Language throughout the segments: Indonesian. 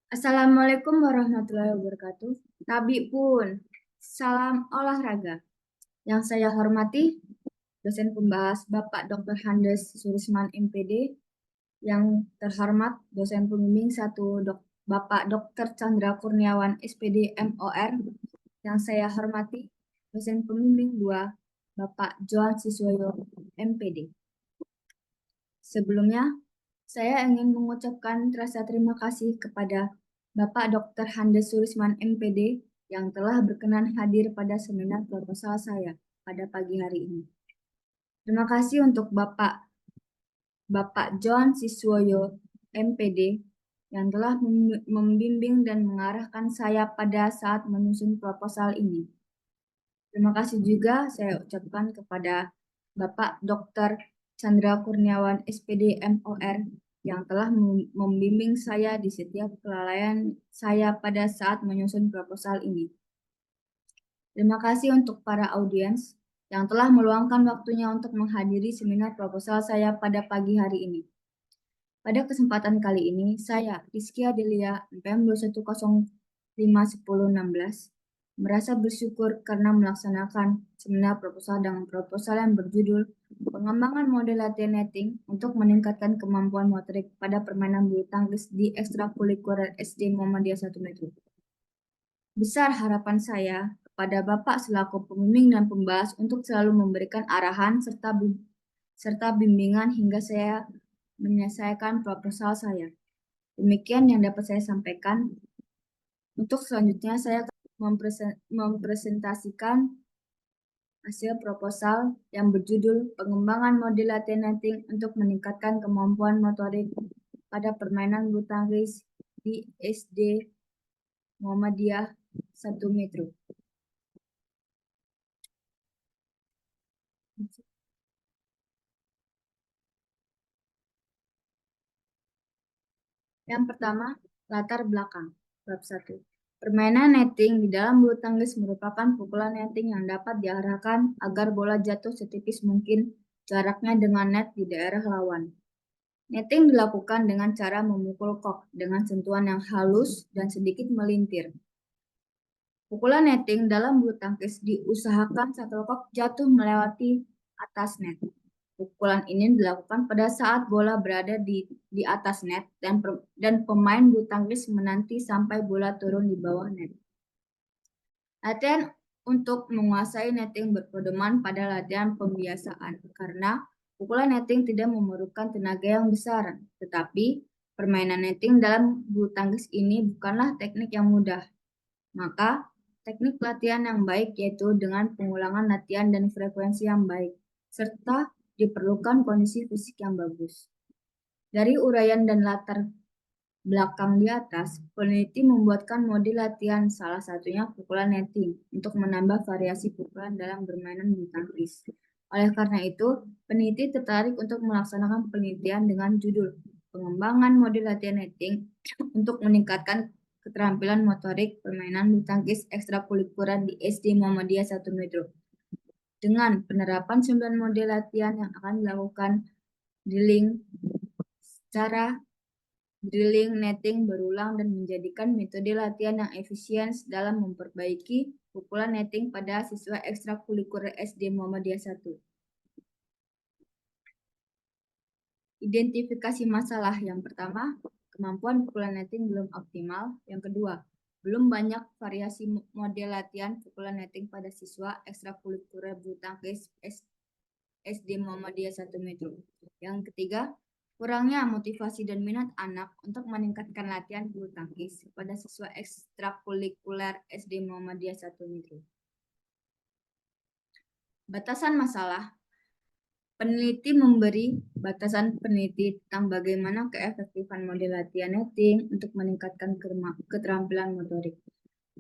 Assalamualaikum warahmatullahi wabarakatuh. Nabi pun, salam olahraga. Yang saya hormati, dosen pembahas Bapak Dr. Handes Surisman MPD, yang terhormat dosen pembimbing 1 Bapak Dr. Chandra Kurniawan SPD MOR, yang saya hormati dosen pembimbing 2 Bapak Johan Siswoyo MPD. Sebelumnya, saya ingin mengucapkan rasa terima kasih kepada Bapak Dr. Handes Surisman MPD yang telah berkenan hadir pada seminar proposal saya pada pagi hari ini. Terima kasih untuk Bapak John Siswoyo MPD yang telah membimbing dan mengarahkan saya pada saat menyusun proposal ini. Terima kasih juga saya ucapkan kepada Bapak Dr. Chandra Kurniawan SPD MOR yang telah membimbing saya di setiap kelalaian saya pada saat menyusun proposal ini. Terima kasih untuk para audiens yang telah meluangkan waktunya untuk menghadiri seminar proposal saya pada pagi hari ini. Pada kesempatan kali ini, saya, Rizky Adelia, NPM 210510106, merasa bersyukur karena melaksanakan seminar proposal dengan proposal yang berjudul Pengembangan Model Latihan Netting untuk Meningkatkan Kemampuan Motorik pada Permainan Bulu Tangkis di Ekstrakurikuler SD Muhammadiyah 1 Metro. Besar harapan saya kepada Bapak selaku pembimbing dan pembahas untuk selalu memberikan arahan serta bimbingan hingga saya menyelesaikan proposal saya. Demikian yang dapat saya sampaikan. Untuk selanjutnya saya mempresentasikan hasil proposal yang berjudul Pengembangan Model Latihan Netting untuk Meningkatkan Kemampuan Motorik pada Permainan Bulu Tangkis di SD Muhammadiyah 1 Metro. Yang pertama, latar belakang. Bab 1. Permainan netting di dalam bulu tangkis merupakan pukulan netting yang dapat diarahkan agar bola jatuh setipis mungkin jaraknya dengan net di daerah lawan. Netting dilakukan dengan cara memukul kok dengan sentuhan yang halus dan sedikit melintir. Pukulan netting dalam bulu tangkis diusahakan shuttlecock jatuh melewati atas net. Pukulan ini dilakukan pada saat bola berada di atas net dan pemain bulu tangkis menanti sampai bola turun di bawah net. Latihan untuk menguasai netting berpedoman pada latihan pembiasaan karena pukulan netting tidak memerlukan tenaga yang besar, tetapi permainan netting dalam bulu tangkis ini bukanlah teknik yang mudah. Maka teknik latihan yang baik yaitu dengan pengulangan latihan dan frekuensi yang baik, serta diperlukan kondisi fisik yang bagus. Dari uraian dan latar belakang di atas, peneliti membuatkan model latihan salah satunya pukulan netting untuk menambah variasi pukulan dalam permainan bulu tangkis. Oleh karena itu, peneliti tertarik untuk melaksanakan penelitian dengan judul Pengembangan Model Latihan Netting untuk Meningkatkan Keterampilan Motorik Permainan Bulu Tangkis Ekstrakurikuler di SD Muhammadiyah 1 Metro. Dengan penerapan 9 model latihan yang akan dilakukan secara drilling netting berulang dan menjadikan metode latihan yang efisien dalam memperbaiki pukulan netting pada siswa ekstrakurikuler SD Muhammadiyah 1. Identifikasi masalah yang pertama, kemampuan pukulan netting belum optimal. Yang kedua, belum banyak variasi model latihan pukulan netting pada siswa ekstrakurikuler bulu tangkis SD Muhammadiyah 1 Metro. Yang ketiga, kurangnya motivasi dan minat anak untuk meningkatkan latihan bulu tangkis pada siswa ekstrakurikuler SD Muhammadiyah 1 Metro. Batasan masalah. Peneliti memberi batasan peneliti tentang bagaimana keefektifan model latihan netting untuk meningkatkan keterampilan motorik.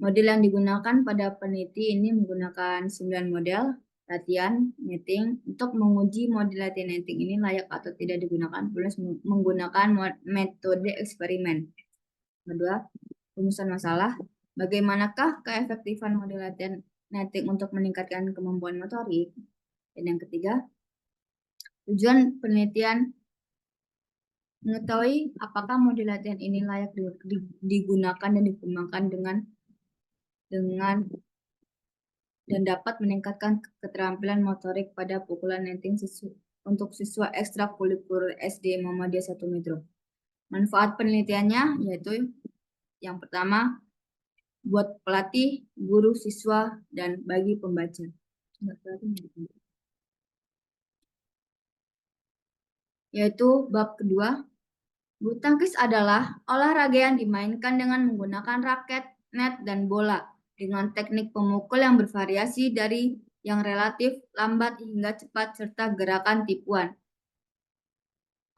Model yang digunakan pada peneliti ini menggunakan 9 model latihan netting. Untuk menguji model latihan netting ini layak atau tidak digunakan, plus menggunakan metode eksperimen. Kedua, rumusan masalah. Bagaimanakah keefektifan model latihan netting untuk meningkatkan kemampuan motorik? Dan yang ketiga, tujuan penelitian Mengetahui apakah model latihan ini layak digunakan dan dikembangkan dengan dan dapat meningkatkan keterampilan motorik pada pukulan netting untuk siswa ekstrakurikuler SD Muhammadiyah 1 Metro. Manfaat penelitiannya yaitu yang pertama, buat pelatih, guru, siswa, dan bagi pembaca. Yaitu bab kedua, bulu tangkis adalah olahraga yang dimainkan dengan menggunakan raket, net, dan bola dengan teknik pemukul yang bervariasi dari yang relatif lambat hingga cepat serta gerakan tipuan.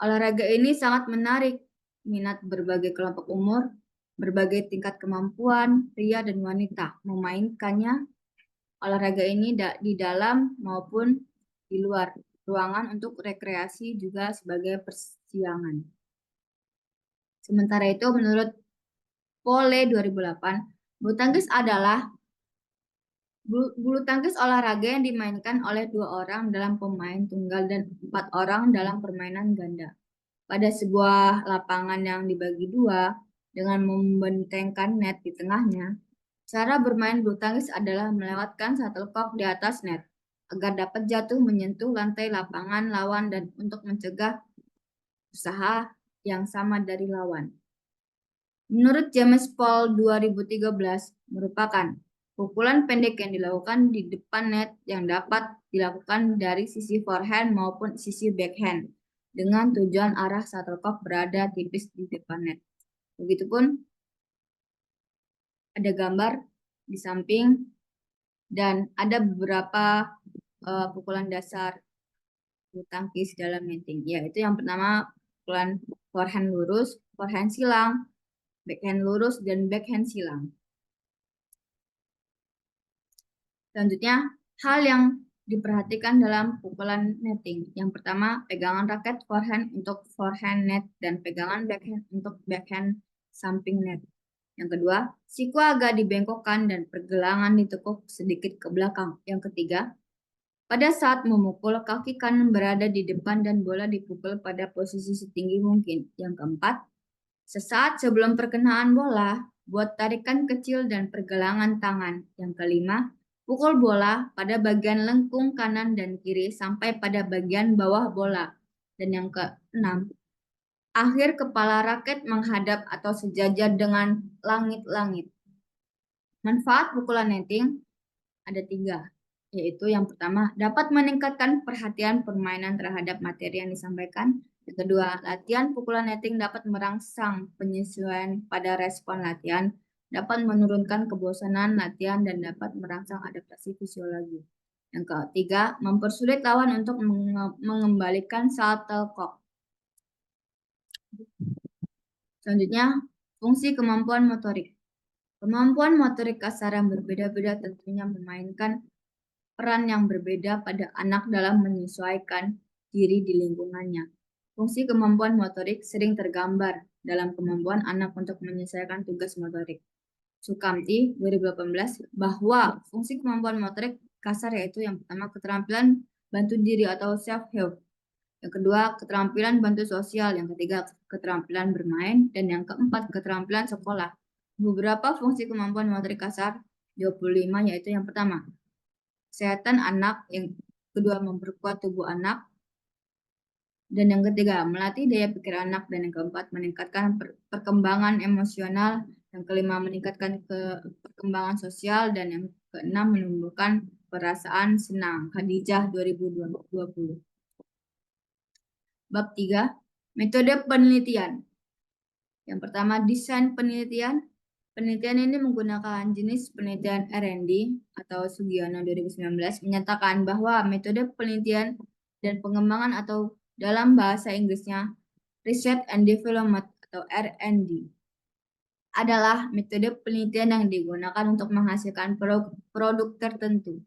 Olahraga ini sangat menarik minat berbagai kelompok umur, berbagai tingkat kemampuan, pria dan wanita memainkannya. Olahraga ini di dalam maupun di luar ruangan untuk rekreasi juga sebagai persiangan. Sementara itu, menurut Pole 2008, bulu tangkis adalah bulu tangkis olahraga yang dimainkan oleh 2 orang dalam pemain tunggal dan 4 orang dalam permainan ganda. Pada sebuah lapangan yang dibagi 2 dengan membentengkan net di tengahnya, cara bermain bulu tangkis adalah melewatkan shuttlecock di atas net agar dapat jatuh menyentuh lantai lapangan lawan dan untuk mencegah usaha yang sama dari lawan. Menurut James Paul 2013, merupakan pukulan pendek yang dilakukan di depan net yang dapat dilakukan dari sisi forehand maupun sisi backhand dengan tujuan arah shuttlecock berada tipis di depan net. Begitupun ada gambar di samping dan ada beberapa pukulan dasar bulu tangkis dalam netting. Yaitu yang pertama pukulan forehand lurus, forehand silang, backhand lurus, dan backhand silang. Selanjutnya, hal yang diperhatikan dalam pukulan netting. Yang pertama, pegangan raket forehand untuk forehand net dan pegangan backhand untuk backhand samping net. Yang kedua, siku agak dibengkokkan dan pergelangan ditekuk sedikit ke belakang. Yang ketiga, pada saat memukul, kaki kanan berada di depan dan bola dipukul pada posisi setinggi mungkin. Yang keempat, sesaat sebelum perkenaan bola, buat tarikan kecil dan pergelangan tangan. Yang kelima, pukul bola pada bagian lengkung kanan dan kiri sampai pada bagian bawah bola. Dan yang keenam, akhir kepala raket menghadap atau sejajar dengan langit-langit. Manfaat pukulan netting ada 3, yaitu yang pertama, dapat meningkatkan perhatian permainan terhadap materi yang disampaikan. Yang kedua, latihan pukulan netting dapat merangsang penyesuaian pada respon latihan, dapat menurunkan kebosanan latihan, dan dapat merangsang adaptasi fisiologi. Yang ketiga, mempersulit lawan untuk mengembalikan shuttlecock. Selanjutnya, fungsi kemampuan motorik. Kemampuan motorik kasar yang berbeda-beda tentunya memainkan peran yang berbeda pada anak dalam menyesuaikan diri di lingkungannya. Fungsi kemampuan motorik sering tergambar dalam kemampuan anak untuk menyelesaikan tugas motorik. Sukamti 2018 bahwa fungsi kemampuan motorik kasar yaitu yang pertama keterampilan bantu diri atau self-help. Yang kedua, keterampilan bantu sosial. Yang ketiga, keterampilan bermain. Dan yang keempat, keterampilan sekolah. Beberapa fungsi kemampuan motorik kasar 25 yaitu yang pertama, kesehatan anak, yang kedua memperkuat tubuh anak, dan yang ketiga melatih daya pikir anak, dan yang keempat meningkatkan perkembangan emosional, yang kelima meningkatkan perkembangan sosial, dan yang keenam menumbuhkan perasaan senang. Khadijah 2020. Bab 3, metode penelitian. Yang pertama, desain penelitian. Penelitian ini menggunakan jenis penelitian R&D atau Sugiono 2019 menyatakan bahwa metode penelitian dan pengembangan atau dalam bahasa Inggrisnya Research and Development atau R&D adalah metode penelitian yang digunakan untuk menghasilkan produk tertentu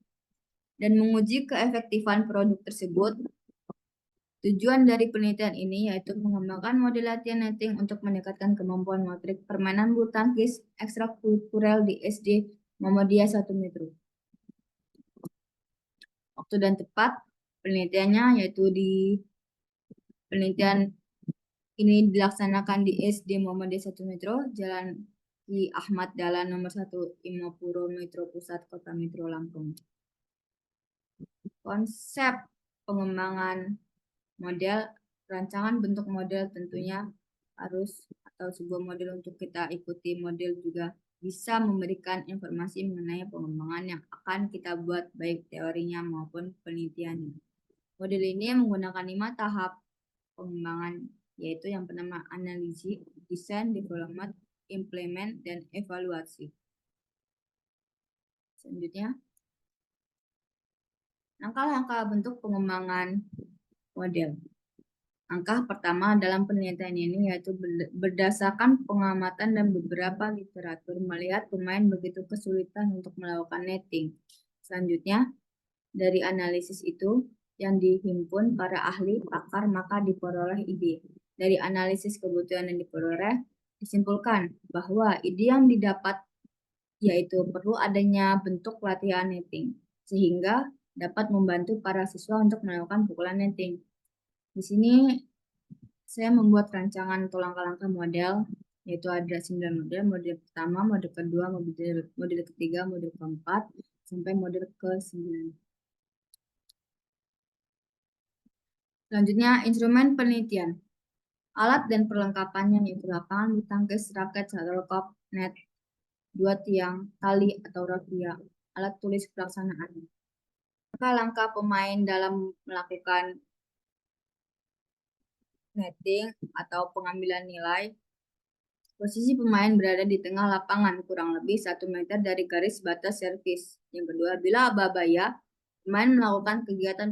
dan menguji keefektifan produk tersebut. Tujuan dari penelitian ini yaitu mengembangkan model latihan netting untuk meningkatkan kemampuan motorik permainan bulu tangkis ekstrakurikuler di SD Muhammadiyah 1 Metro. Waktu dan tepat penelitiannya yaitu di penelitian Ini dilaksanakan di SD Muhammadiyah 1 Metro, Jalan Ki Ahmad Dahlan nomor 1, Imapuro Metro Pusat, Kota Metro Lampung. Konsep pengembangan model, rancangan bentuk model tentunya harus atau sebuah model untuk kita ikuti model juga bisa memberikan informasi mengenai pengembangan yang akan kita buat baik teorinya maupun penelitiannya. Model ini menggunakan 5 tahap pengembangan, yaitu yang pertama analisis, desain, development, implement, dan evaluasi. Selanjutnya, langkah-langkah bentuk pengembangan model. Langkah pertama dalam penelitian ini yaitu berdasarkan pengamatan dan beberapa literatur melihat pemain begitu kesulitan untuk melakukan netting. Selanjutnya, dari analisis itu yang dihimpun para ahli pakar maka diperoleh ide. Dari analisis kebutuhan yang diperoleh disimpulkan bahwa ide yang didapat yaitu perlu adanya bentuk latihan netting sehingga dapat membantu para siswa untuk melakukan pukulan netting. Di sini saya membuat rancangan atau langkah-langkah model, yaitu ada 9 model, model pertama, model kedua, model ketiga, model keempat, sampai model ke-9. Selanjutnya, instrumen penelitian. Alat dan perlengkapannya yaitu lapangan bulu tangkis, raket, shuttlecock, net, 2 tiang, tali atau rafia, alat tulis pelaksanaan. Langkah pemain dalam melakukan netting atau pengambilan nilai. Posisi pemain berada di tengah lapangan, kurang lebih 1 meter dari garis batas servis. Yang kedua, bila aba-abaya, pemain melakukan kegiatan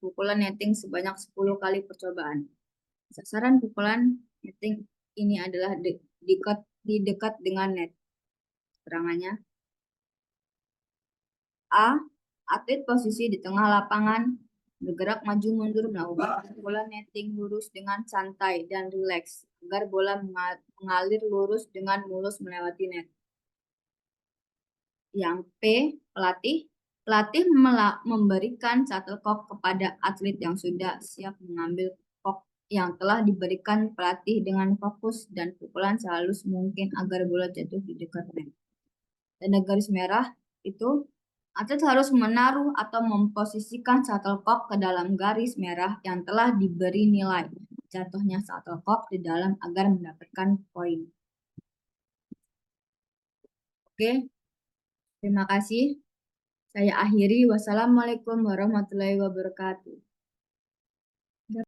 pukulan netting sebanyak 10 kali percobaan. Sasaran pukulan netting ini adalah di dekat dengan net. Keterangannya, A. Atlet posisi di tengah lapangan, bergerak maju mundur melakukan pukulan netting lurus dengan santai dan rileks agar bola mengalir lurus dengan mulus melewati net. Yang P, pelatih. Pelatih memberikan shuttlecock kepada atlet yang sudah siap mengambil cock yang telah diberikan pelatih dengan fokus dan pukulan sehalus mungkin agar bola jatuh di dekat net. Tanda garis merah itu atlet harus menaruh atau memposisikan shuttlecock ke dalam garis merah yang telah diberi nilai jatuhnya shuttlecock di dalam agar mendapatkan poin. Oke, terima kasih. Saya akhiri. Wassalamualaikum warahmatullahi wabarakatuh.